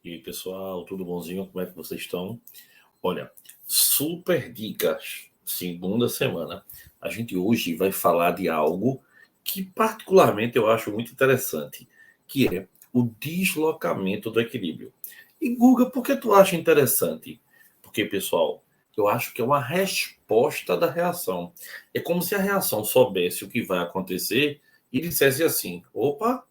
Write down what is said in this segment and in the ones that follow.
E aí, pessoal, tudo bonzinho? Como é que vocês estão? Olha, super dicas, segunda semana. A gente hoje vai falar de algo que particularmente eu acho muito interessante, que é o deslocamento do equilíbrio. E Guga, por que tu acha interessante? Porque, pessoal, eu acho que é uma resposta da reação. É como se a reação soubesse o que vai acontecer e dissesse assim: opa,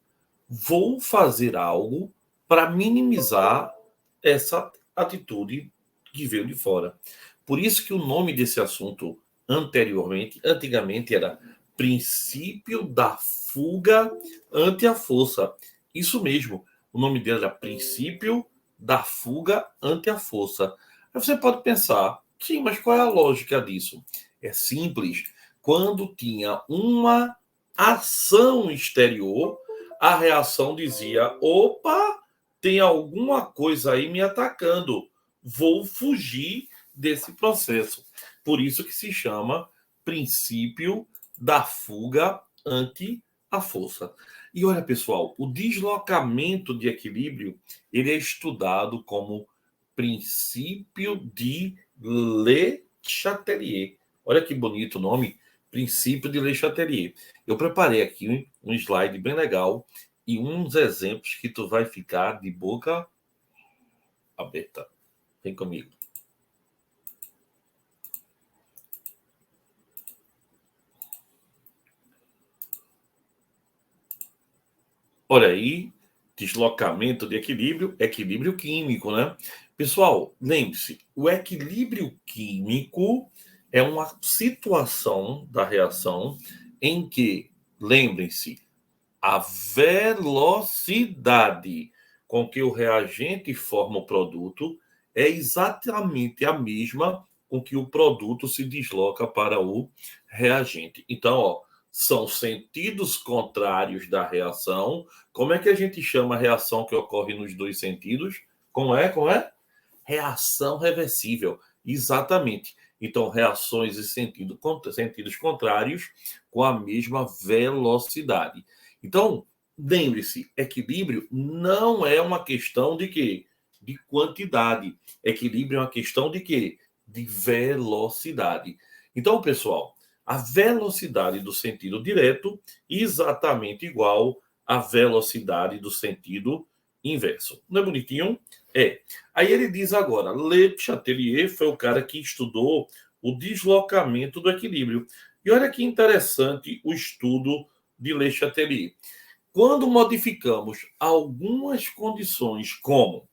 vou fazer algo para minimizar essa atitude que veio de fora. Por isso que o nome desse assunto antigamente era princípio da fuga ante a força. Isso mesmo, o nome dele era princípio da fuga ante a força. Aí você pode pensar, sim, mas qual é a lógica disso? É simples. Quando tinha uma ação exterior, a reação dizia: opa, tem alguma coisa aí me atacando, vou fugir desse processo. Por isso que se chama princípio da fuga ante a força. E olha, pessoal, o deslocamento de equilíbrio ele é estudado como princípio de Le Chatelier. Olha que bonito o nome, princípio de Le Chatelier. Eu preparei aqui um slide bem legal e uns exemplos que tu vai ficar de boca aberta. Vem comigo. Olha aí, deslocamento de equilíbrio, equilíbrio químico, né? Pessoal, lembre-se, o equilíbrio químico é uma situação da reação em que, lembrem-se, a velocidade com que o reagente forma o produto é exatamente a mesma com que o produto se desloca para o reagente. Então, ó, são sentidos contrários da reação. Como é que a gente chama a reação que ocorre nos dois sentidos? Como é? Como é? Reação reversível. Exatamente. Então, reações e sentidos contrários com a mesma velocidade. Então, lembre-se, equilíbrio não é uma questão de quê? De quantidade. Equilíbrio é uma questão de quê? De velocidade. Então, pessoal, a velocidade do sentido direto exatamente igual à velocidade do sentido inverso. Não é bonitinho? É. Aí ele diz agora, Le Chatelier foi o cara que estudou o deslocamento do equilíbrio. E olha que interessante o estudo de Le Chatelier. Quando modificamos algumas condições, como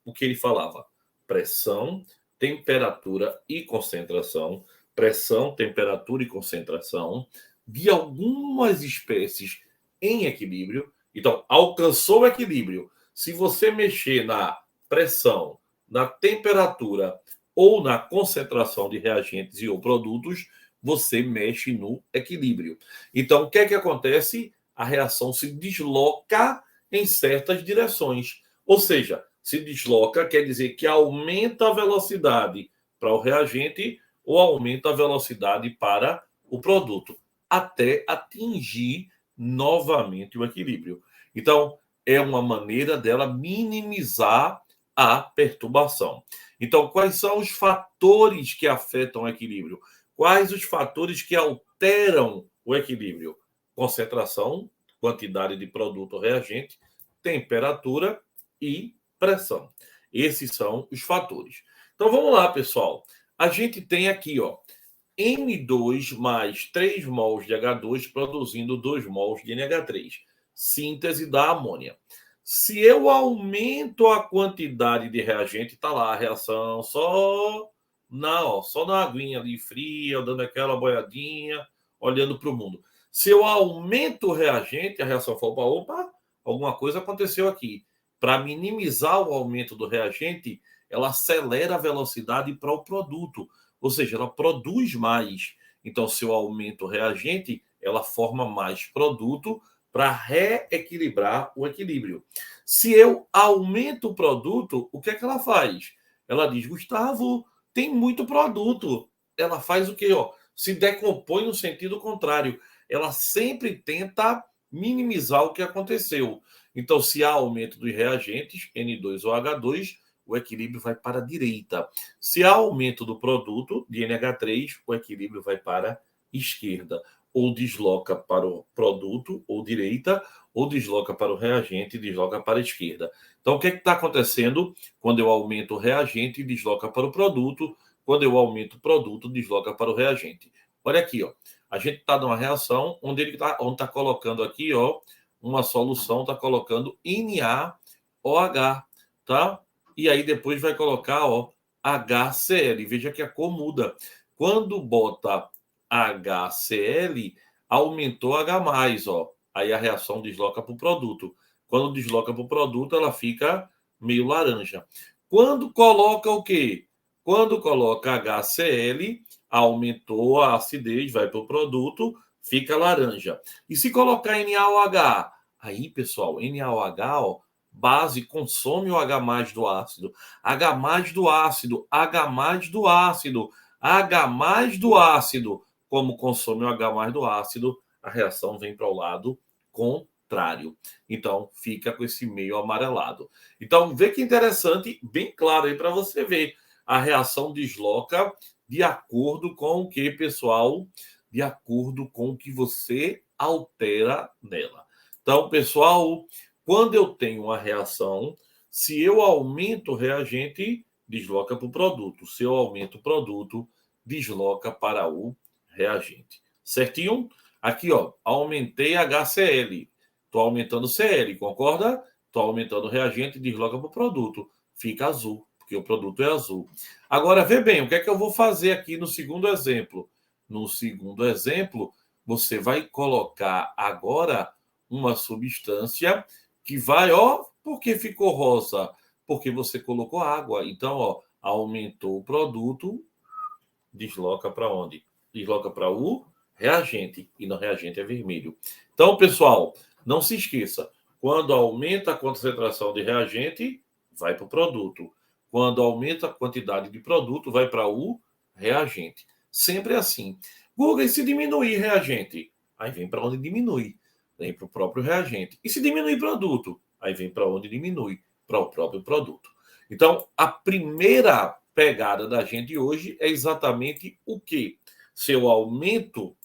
o que ele falava, pressão, temperatura e concentração, pressão, temperatura e concentração de algumas espécies em equilíbrio. Então, alcançou o equilíbrio. Se você mexer na pressão, na temperatura ou na concentração de reagentes e ou produtos, você mexe no equilíbrio. Então, o que é que acontece? A reação se desloca em certas direções. Ou seja, se desloca quer dizer que aumenta a velocidade para o reagente ou aumenta a velocidade para o produto, até atingir novamente o equilíbrio. Então, é uma maneira dela minimizar a perturbação. Então, quais são os fatores que afetam o equilíbrio? Quais os fatores que alteram o equilíbrio? Concentração, quantidade de produto ou reagente, temperatura e pressão. Esses são os fatores. Então vamos lá, pessoal. A gente tem aqui, ó, N2 mais 3 mols de H2 produzindo 2 mols de NH3. Síntese da amônia. Se eu aumento a quantidade de reagente, tá lá a reação só na aguinha ali fria, dando aquela boiadinha, olhando para o mundo. Se eu aumento o reagente, a reação fala, opa, alguma coisa aconteceu aqui. Para minimizar o aumento do reagente, ela acelera a velocidade para o produto, ou seja, ela produz mais. Então, se eu aumento o reagente, ela forma mais produto para reequilibrar o equilíbrio. Se eu aumento o produto, o que é que ela faz? Ela diz, Gustavo, tem muito produto. Ela faz o quê? Ó? Se decompõe no sentido contrário. Ela sempre tenta minimizar o que aconteceu. Então, se há aumento dos reagentes, N2 ou H2, o equilíbrio vai para a direita. Se há aumento do produto, de NH3, o equilíbrio vai para a esquerda. Ou desloca para o produto, ou direita, ou desloca para o reagente e desloca para a esquerda. Então, o que está acontecendo quando eu aumento o reagente e desloca para o produto? Quando eu aumento o produto, desloca para o reagente. Olha aqui, ó. A gente está numa reação onde ele está colocando aqui, ó, uma solução, está colocando NaOH, tá? E aí depois vai colocar, ó, HCl. Veja que a cor muda. Quando bota HCl, aumentou H+, ó. Aí a reação desloca para o produto. Quando desloca para o produto, ela fica meio laranja. Quando coloca o quê? Quando coloca HCl, aumentou a acidez, vai para o produto, fica laranja. E se colocar NaOH? Aí, pessoal, NaOH, ó, base consome o H+ do ácido. H+ do ácido, H+ do ácido, H+ do ácido. Como consome o H+ do ácido, a reação vem para o lado contrário. Então, fica com esse meio amarelado. Então, vê que interessante, bem claro aí para você ver. A reação desloca de acordo com o que, pessoal? De acordo com o que você altera nela. Então, pessoal, quando eu tenho uma reação, se eu aumento o reagente, desloca para o produto. Se eu aumento o produto, desloca para o reagente. Certinho? Aqui, ó, aumentei HCl. Estou aumentando Cl, concorda? Estou aumentando o reagente, desloca para o produto. Fica azul, porque o produto é azul. Agora, vê bem, o que é que eu vou fazer aqui no segundo exemplo? No segundo exemplo, você vai colocar agora uma substância que vai, ó, por que ficou rosa? Porque você colocou água. Então, ó, aumentou o produto, desloca para onde? Desloca para o reagente, e no reagente é vermelho. Então, pessoal, não se esqueça, quando aumenta a concentração de reagente, vai para o produto. Quando aumenta a quantidade de produto, vai para o reagente. Sempre assim. Guga, e se diminuir reagente? Aí vem para onde diminui. Vem para o próprio reagente. E se diminuir produto? Aí vem para onde diminui. Para o próprio produto. Então, a primeira pegada da gente hoje é exatamente o quê? Se eu aumento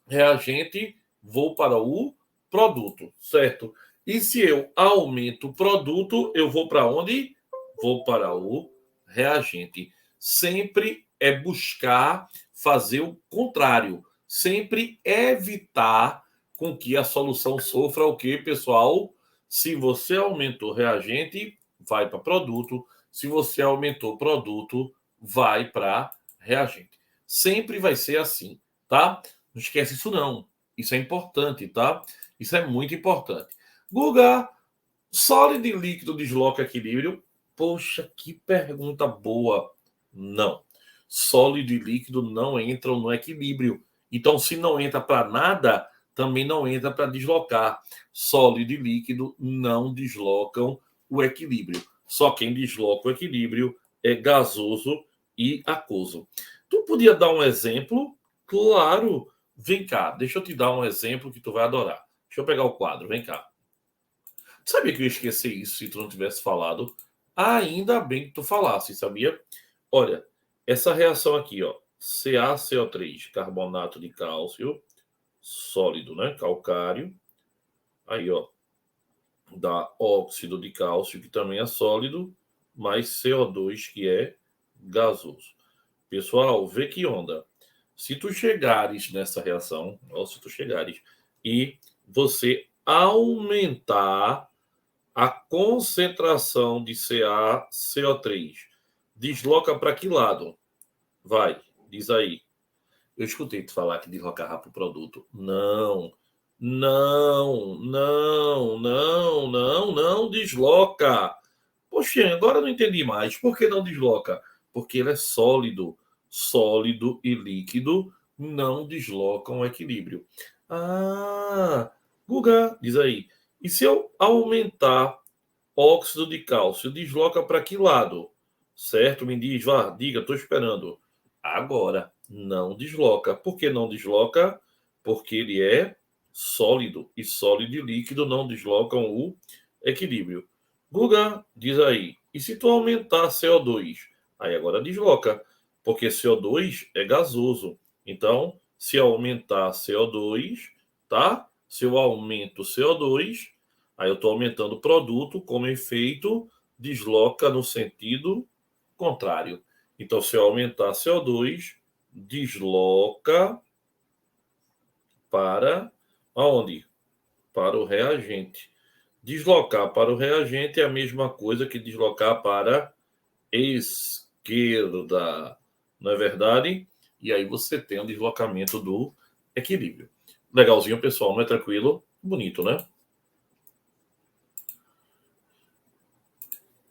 reagente, vou para o produto, certo? E se eu aumento o produto, eu vou para onde? Vou para o reagente. Sempre é buscar fazer o contrário. Sempre evitar com que a solução sofra o quê, pessoal? Se você aumentou reagente, vai para produto. Se você aumentou produto, vai para reagente. Sempre vai ser assim, tá? Não esquece isso não. Isso é importante, tá? Isso é muito importante. Guga, sólido e líquido desloca equilíbrio? Poxa, que pergunta boa. Não. Sólido e líquido não entram no equilíbrio. Então, se não entra para nada, também não entra para deslocar. Sólido e líquido não deslocam o equilíbrio. Só quem desloca o equilíbrio é gasoso e aquoso. Tu podia dar um exemplo? Claro. Vem cá, deixa eu te dar um exemplo que tu vai adorar. Deixa eu pegar o quadro, vem cá. Sabia que eu ia esquecer isso se tu não tivesse falado? Ainda bem que tu falasse, sabia? Olha, essa reação aqui, ó, CaCO3, carbonato de cálcio, sólido, né? Calcário. Aí, ó, dá óxido de cálcio, que também é sólido, mais CO2, que é gasoso. Pessoal, vê que onda. Se tu chegares nessa reação, ou se tu chegares, e você aumentar a concentração de CaCO3, desloca para que lado? Vai, diz aí. Eu escutei tu falar que deslocava para o produto. Não, não desloca. Poxa, agora eu não entendi mais. Por que não desloca? Porque ele é sólido. Sólido e líquido não deslocam o equilíbrio. Ah, Guga, diz aí. E se eu aumentar óxido de cálcio, desloca para que lado? Certo? Me diz, vá, diga, estou esperando. Agora, não desloca. Por que não desloca? Porque ele é sólido. E sólido e líquido não deslocam o equilíbrio. Guga, diz aí, e se tu aumentar CO2? Aí agora desloca, porque CO2 é gasoso. Então, se aumentar CO2, tá? Se eu aumento CO2, aí eu estou aumentando o produto, como efeito, desloca no sentido contrário. Então, se eu aumentar CO2, desloca para aonde? Para o reagente. Deslocar para o reagente é a mesma coisa que deslocar para a esquerda, não é verdade? E aí você tem o deslocamento do equilíbrio. Legalzinho, pessoal, não é tranquilo? Bonito, né?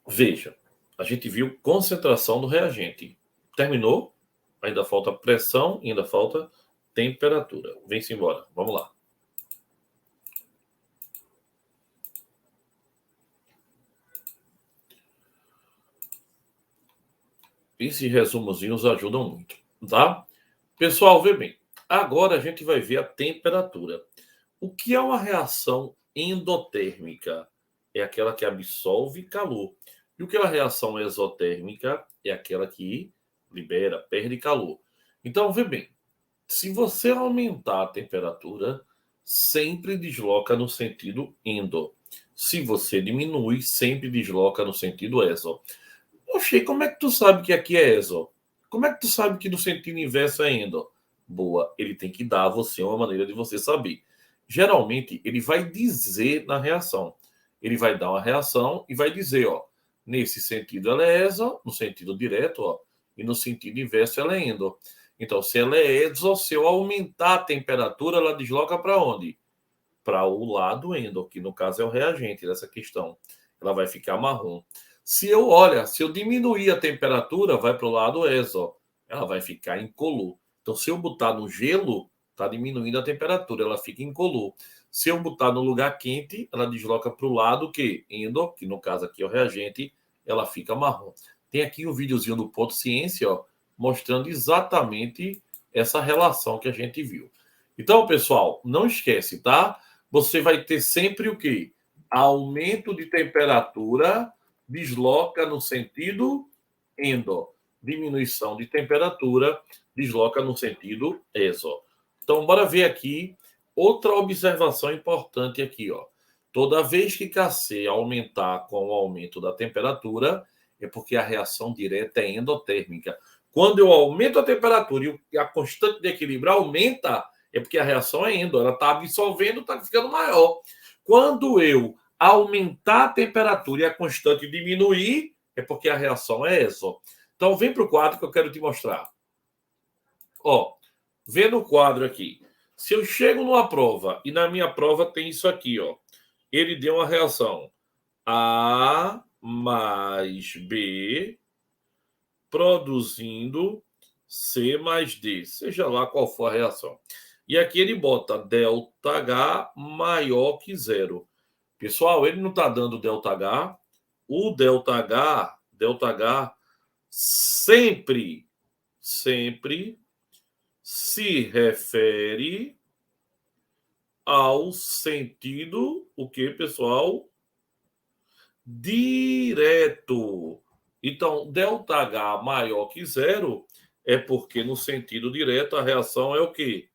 Veja, a gente viu concentração do reagente. Terminou? Ainda falta pressão e ainda falta temperatura. Vem-se embora. Vamos lá. Esses resumozinhos ajudam muito, tá? Pessoal, vê bem. Agora a gente vai ver a temperatura. O que é uma reação endotérmica? É aquela que absorve calor. E o que é uma reação exotérmica? É aquela que libera, perde calor. Então, vê bem. Se você aumentar a temperatura, sempre desloca no sentido endo. Se você diminui, sempre desloca no sentido exo. Oxê, como é que tu sabe que aqui é exo? Como é que tu sabe que no sentido inverso é endo? Boa, ele tem que dar a você uma maneira de você saber. Geralmente, ele vai dizer na reação. Ele vai dar uma reação e vai dizer, ó, nesse sentido ela é exo, no sentido direto, ó, e no sentido inverso ela é endo. Então, se ela é exo, se eu aumentar a temperatura, ela desloca para onde? Para o lado endo, que no caso é o reagente dessa questão. Ela vai ficar marrom. Se eu diminuir a temperatura, vai para o lado exo. Ela vai ficar incolor. Então, se eu botar no gelo, está diminuindo a temperatura, ela fica incolor. Se eu botar no lugar quente, ela desloca para o lado que endo, que no caso aqui é o reagente, ela fica marrom. Tem aqui um videozinho do Ponto Ciência, ó, mostrando exatamente essa relação que a gente viu. Então, pessoal, não esquece, tá? Você vai ter sempre o quê? Aumento de temperatura desloca no sentido endo. Diminuição de temperatura desloca no sentido exo. Então, bora ver aqui outra observação importante aqui, ó. Toda vez que Kc aumentar com o aumento da temperatura, é porque a reação direta é endotérmica. Quando eu aumento a temperatura e a constante de equilíbrio aumenta, é porque a reação é endo, ela está absorvendo, está ficando maior. Quando eu aumentar a temperatura e a constante diminuir, é porque a reação é exo. Então, vem para o quadro que eu quero te mostrar. Ó, vê no quadro aqui. Se eu chego numa prova e na minha prova tem isso aqui, ó. Ele deu uma reação A mais B produzindo C mais D, seja lá qual for a reação. E aqui ele bota ΔH maior que zero. Pessoal, ele não está dando ΔH. O ΔH sempre se refere ao sentido, o que, pessoal? Direto. Então, ΔH maior que zero é porque no sentido direto a reação é o quê?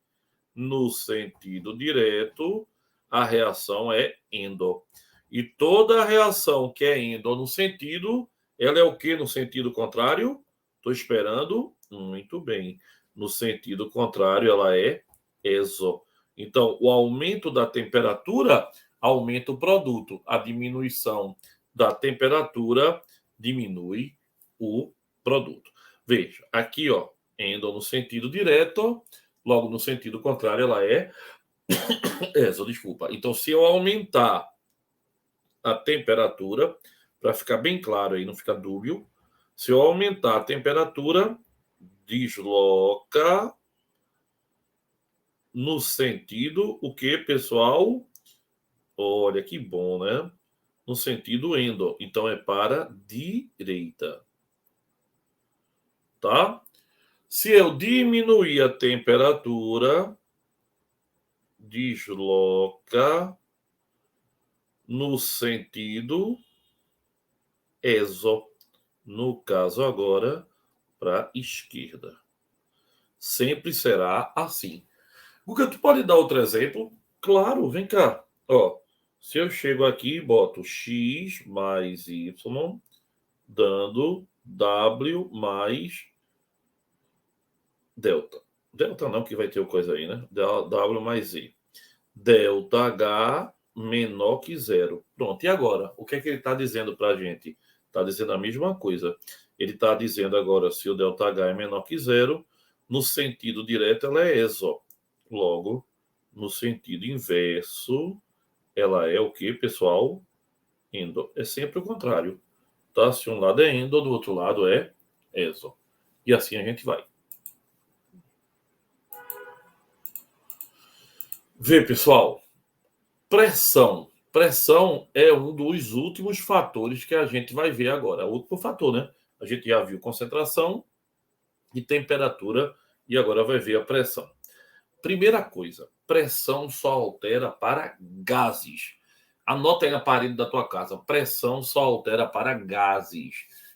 No sentido direto, a reação é endo. E toda reação que é endo no sentido, ela é o que no sentido contrário? Estou esperando. Muito bem. No sentido contrário, ela é exo. Então, o aumento da temperatura aumenta o produto. A diminuição da temperatura diminui o produto. Veja, aqui, ó, endo no sentido direto, logo no sentido contrário, ela é exo, desculpa. Então, se eu aumentar a temperatura, para ficar bem claro aí, não ficar dúbio, se eu aumentar a temperatura, desloca no sentido o que, pessoal? Olha que bom, né? No sentido endo. Então é para direita. Tá? Se eu diminuir a temperatura, desloca no sentido exo. No caso agora, para a esquerda. Sempre será assim. Guga, tu pode dar outro exemplo? Claro, vem cá. Ó, se eu chego aqui e boto x mais y, dando w mais delta. Delta não, que vai ter coisa aí, né? W mais i. Delta H menor que zero. Pronto, e agora? O que é que ele está dizendo para a gente? Está dizendo a mesma coisa. Ele está dizendo agora, se o delta H é menor que zero, no sentido direto ela é exo. Logo, no sentido inverso, ela é o que, pessoal? Endo. É sempre o contrário. Tá? Se um lado é endo, do outro lado é exo. E assim a gente vai. Vê, pessoal, pressão. Pressão é um dos últimos fatores que a gente vai ver agora. É o último fator, né? A gente já viu concentração e temperatura e agora vai ver a pressão. Primeira coisa, pressão só altera para gases. Anota aí na parede da tua casa, pressão só altera para gases.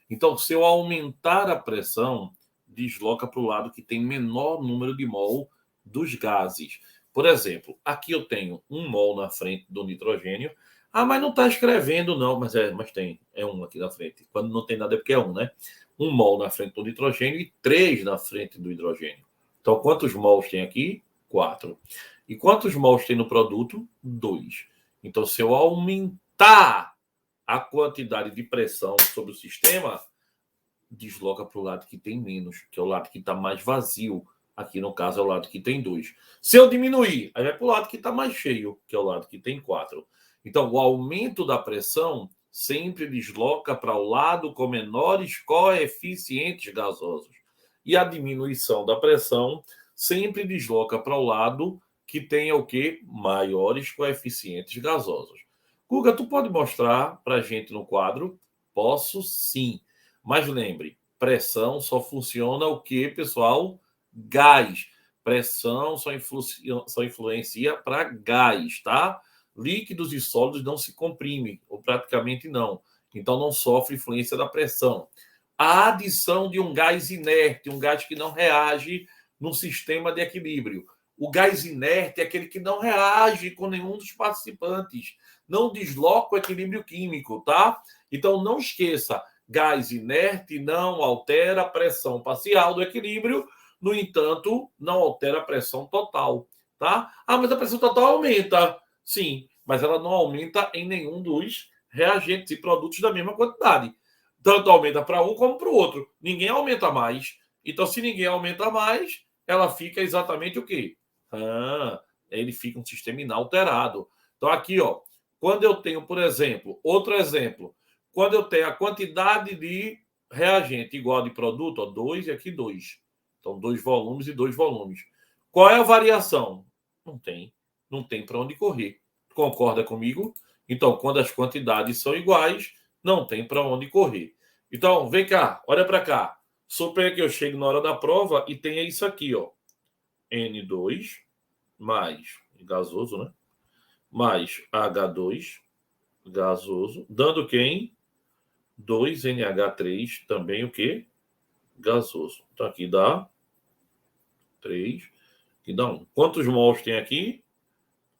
Então, se eu aumentar a pressão, desloca para o lado que tem menor número de mol dos gases. Por exemplo, aqui eu tenho 1 mol na frente do nitrogênio. Ah, mas não está escrevendo, não. Mas tem. É 1 aqui na frente. Quando não tem nada é porque é 1, né? 1 mol na frente do nitrogênio e 3 na frente do hidrogênio. Então, quantos mols tem aqui? 4. E quantos mols tem no produto? 2. Então, se eu aumentar a quantidade de pressão sobre o sistema, desloca para o lado que tem menos, que é o lado que está mais vazio. Aqui, no caso, é o lado que tem 2. Se eu diminuir, aí vai para o lado que está mais cheio, que é o lado que tem 4. Então, o aumento da pressão sempre desloca para o lado com menores coeficientes gasosos. E a diminuição da pressão sempre desloca para o lado que tenha o quê? Maiores coeficientes gasosos. Guga, tu pode mostrar para a gente no quadro? Posso sim. Mas lembre, pressão só funciona o quê, pessoal? Gás. Pressão só influencia para gás, tá? Líquidos e sólidos não se comprimem, ou praticamente não. Então não sofre influência da pressão. A adição de um gás inerte, um gás que não reage num sistema de equilíbrio. O gás inerte é aquele que não reage com nenhum dos participantes, não desloca o equilíbrio químico, tá? Então não esqueça, gás inerte não altera a pressão parcial do equilíbrio, no entanto, não altera a pressão total, tá? Ah, mas a pressão total aumenta. Sim, mas ela não aumenta em nenhum dos reagentes e produtos da mesma quantidade. Tanto aumenta para um como para o outro. Ninguém aumenta mais. Então, se ninguém aumenta mais, ela fica exatamente o quê? Ele fica um sistema inalterado. Então, aqui, ó, quando eu tenho, por exemplo, outro exemplo, quando eu tenho a quantidade de reagente igual de produto, ó, 2 e aqui 2. Então, 2 volumes e 2 volumes. Qual é a variação? Não tem. Não tem para onde correr. Concorda comigo? Então, quando as quantidades são iguais, não tem para onde correr. Então, vem cá, olha para cá. Suponha que eu chegue na hora da prova e tenha isso aqui, ó. N2 mais gasoso, né? Mais H2 gasoso, dando quem? 2NH3, também o quê? Gasoso. Então, aqui dá 3, aqui dá 1. Quantos mols tem aqui?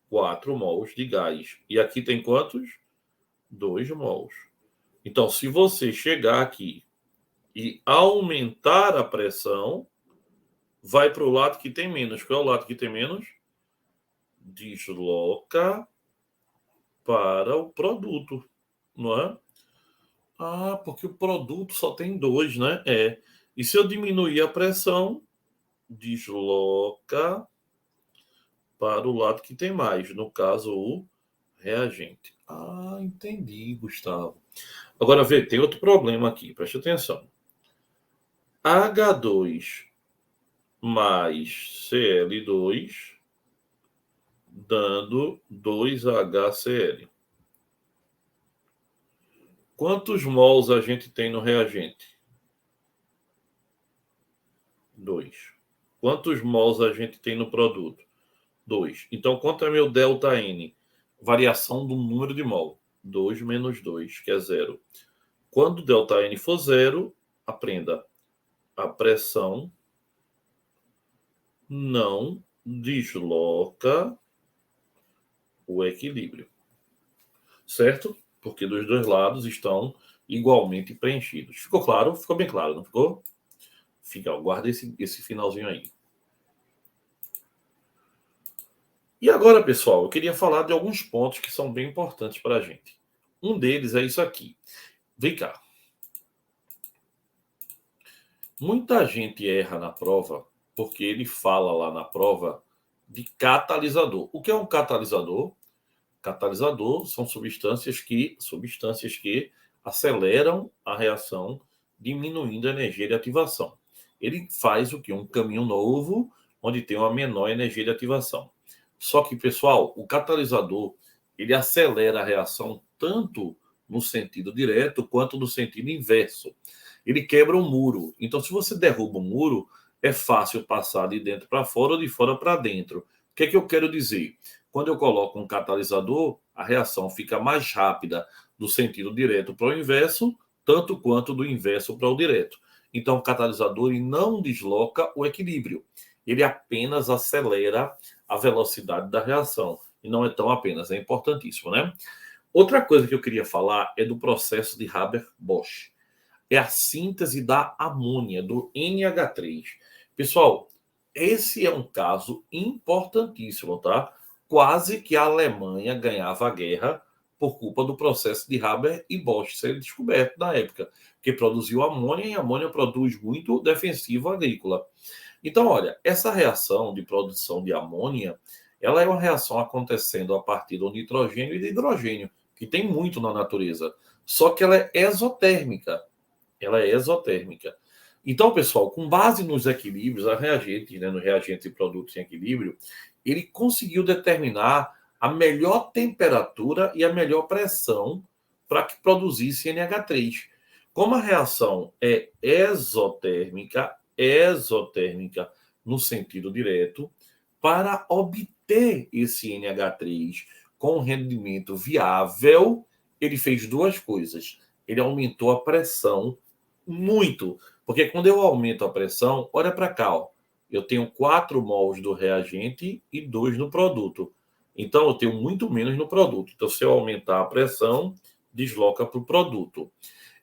4 mols de gás. E aqui tem quantos? 2 mols. Então, se você chegar aqui e aumentar a pressão, vai para o lado que tem menos. Qual é o lado que tem menos? Desloca para o produto, não é? Ah, porque o produto só tem 2, né? É. E se eu diminuir a pressão, desloca para o lado que tem mais, no caso, o reagente. Ah, entendi, Gustavo. Agora, vê, tem outro problema aqui, preste atenção. H2 mais Cl2 dando 2HCl. Quantos mols a gente tem no reagente? 2. Quantos mols a gente tem no produto? 2. Então, quanto é meu ΔN? Variação do número de mol. 2 menos 2, que é 0. Quando ΔN for 0, aprenda, a pressão não desloca o equilíbrio. Certo? Porque dos dois lados estão igualmente preenchidos. Ficou claro? Ficou bem claro, não ficou? Fica, guarda esse finalzinho aí. E agora, pessoal, eu queria falar de alguns pontos que são bem importantes para a gente. Um deles é isso aqui. Vem cá. Muita gente erra na prova porque ele fala lá na prova de catalisador. O que é um catalisador? Catalisador são substâncias que aceleram a reação, diminuindo a energia de ativação. Ele faz o que? Um caminho novo, onde tem uma menor energia de ativação. Só que, pessoal, o catalisador, ele acelera a reação tanto no sentido direto quanto no sentido inverso. Ele quebra um muro. Então, se você derruba um muro, é fácil passar de dentro para fora ou de fora para dentro. O que é que eu quero dizer? Quando eu coloco um catalisador, a reação fica mais rápida do sentido direto para o inverso, tanto quanto do inverso para o direto. Então, o catalisador ele não desloca o equilíbrio. Ele apenas acelera a velocidade da reação. E não é tão apenas, é importantíssimo, né? Outra coisa que eu queria falar é do processo de Haber-Bosch. É a síntese da amônia, do NH3. Pessoal, esse é um caso importantíssimo, tá? Quase que a Alemanha ganhava a guerra por culpa do processo de Haber e Bosch ser descoberto na época, que produziu amônia e a amônia produz muito defensivo agrícola. Então, olha, essa reação de produção de amônia, ela é uma reação acontecendo a partir do nitrogênio e do hidrogênio, que tem muito na natureza. Só que ela é exotérmica. Ela é exotérmica. Então, pessoal, com base nos equilíbrios, a reagente, né, no reagente e produtos em equilíbrio, ele conseguiu determinar a melhor temperatura e a melhor pressão para que produzisse NH3. Como a reação é exotérmica no sentido direto, para obter esse NH3 com rendimento viável, ele fez duas coisas. Ele aumentou a pressão muito, porque quando eu aumento a pressão, olha para cá, ó, eu tenho 4 mols do reagente e 2 no produto. Então, eu tenho muito menos no produto. Então, se eu aumentar a pressão, desloca para o produto.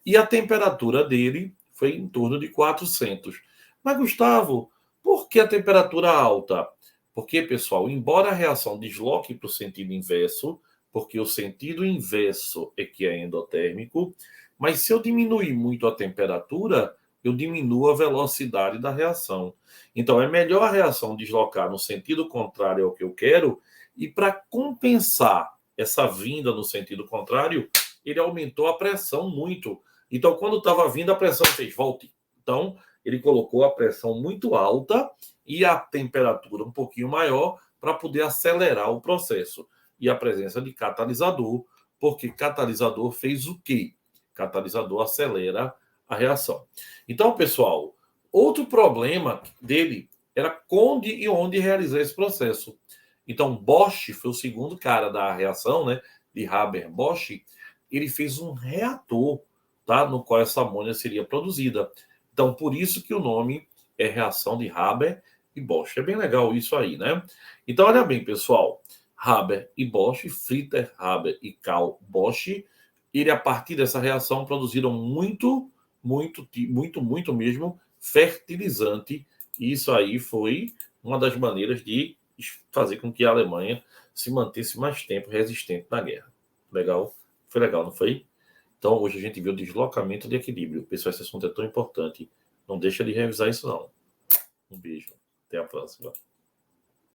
E a temperatura dele foi em torno de 400. Mas, Gustavo, por que a temperatura alta? Porque, pessoal, embora a reação desloque para o sentido inverso, porque o sentido inverso é que é endotérmico, mas se eu diminuir muito a temperatura, eu diminuo a velocidade da reação. Então, é melhor a reação deslocar no sentido contrário ao que eu quero, e para compensar essa vinda no sentido contrário, ele aumentou a pressão muito. Então, quando estava vindo, a pressão fez volte. Então, ele colocou a pressão muito alta e a temperatura um pouquinho maior para poder acelerar o processo. E a presença de catalisador, porque catalisador fez o quê? Catalisador acelera a reação. Então, pessoal, outro problema dele era quando e onde realizar esse processo. Então, Bosch foi o segundo cara da reação, né, de Haber-Bosch. Ele fez um reator, tá, no qual essa amônia seria produzida. Então, por isso que o nome é reação de Haber e Bosch. É bem legal isso aí, né? Então, olha bem, pessoal. Haber e Bosch, Fritter, Haber e Karl Bosch, ele, a partir dessa reação, produziram muito mesmo fertilizante. E isso aí foi uma das maneiras de fazer com que a Alemanha se mantesse mais tempo resistente na guerra. Legal? Foi legal, não foi? Então, hoje a gente viu o deslocamento de equilíbrio. Pessoal, esse assunto é tão importante. Não deixa de revisar isso, não. Um beijo. Até a próxima.